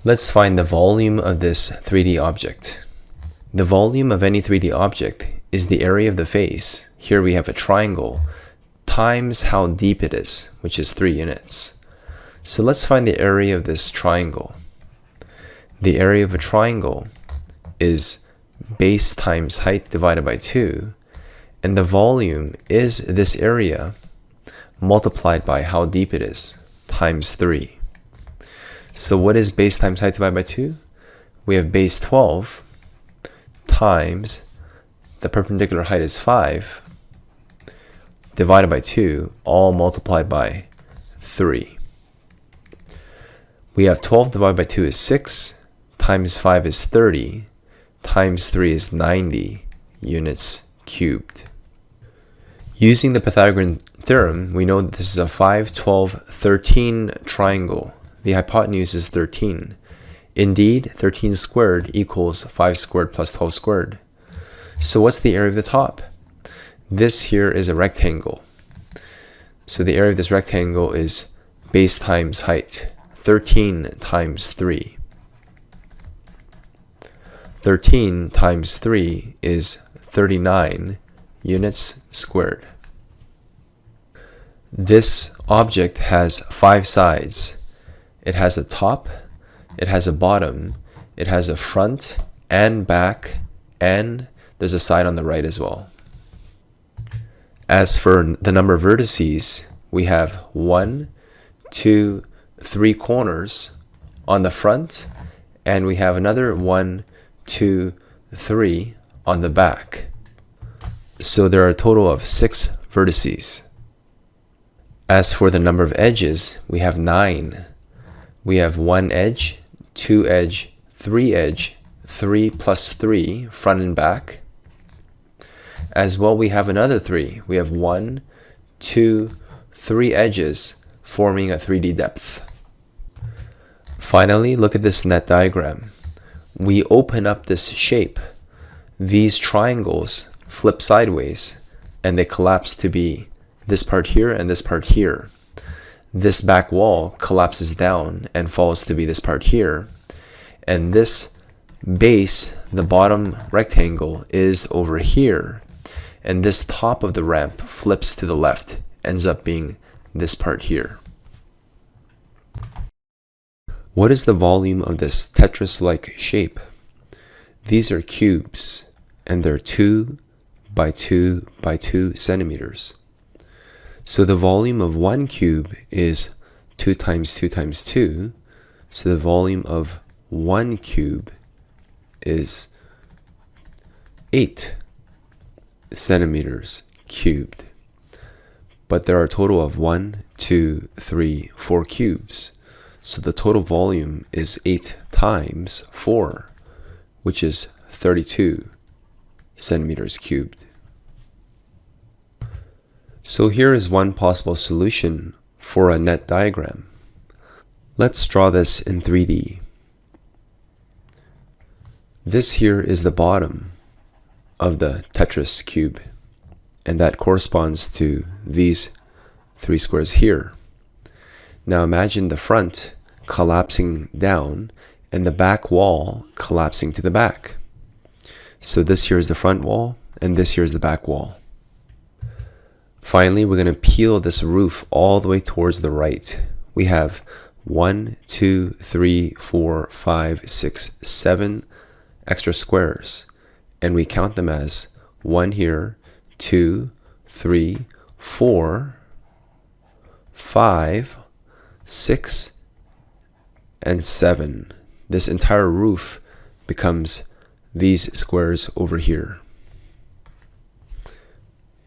Let's find the volume of this 3D object. The volume of any 3D object is the area of the face. Here we have a triangle times how deep it is, which is 3 units. So let's find the area of this triangle. The area of a triangle is base times height divided by 2, and the volume is this area multiplied by how deep it is, times 3. So what is base times height divided by 2? We have base 12 times the perpendicular height is 5 divided by 2, all multiplied by 3. We have 12 divided by 2 is 6, times 5 is 30, times 3 is 90 units cubed. Using the Pythagorean theorem, we know that this is a 5, 12, 13 triangle. The hypotenuse is 13. Indeed, 13 squared equals 5 squared plus 12 squared. So what's the area of the top? This here is a rectangle. So the area of this rectangle is base times height, 13 times 3. 13 times 3 is 39 units squared. This object has 5 sides. It has a top, it has a bottom, it has a front and back, and there's a side on the right as well. As for the number of vertices, we have 1, 2, 3 corners on the front, and we have another 1, 2, 3 on the back. So there are a total of 6 vertices. As for the number of edges, we have 9. We have 1 edge, 2 edge, 3 edge, 3 plus 3, front and back. As well, we have another 3. We have 1, 2, 3 edges forming a 3D depth. Finally, look at this net diagram. We open up this shape. These triangles flip sideways and they collapse to be this part here and this part here. This back wall collapses down and falls to be this part here. And this base, the bottom rectangle, is over here. And this top of the ramp flips to the left, ends up being this part here. What is the volume of this Tetris-like shape? These are cubes, and they're 2 by 2 by 2 centimeters. So the volume of 1 cube is 2 times 2 times 2. So the volume of 1 cube is 8 centimeters cubed. But there are a total of 1, 2, 3, 4 cubes. So the total volume is 8 times 4, which is 32 centimeters cubed. So here is one possible solution for a net diagram. Let's draw this in 3D. This here is the bottom of the Tetris cube, and that corresponds to these 3 squares here. Now imagine the front collapsing down and the back wall collapsing to the back. So this here is the front wall and this here is the back wall. Finally, we're going to peel this roof all the way towards the right. We have 1, 2, 3, 4, 5, 6, 7 extra squares. And we count them as 1 here, 2, 3, 4, 5, 6, and 7. This entire roof becomes these squares over here.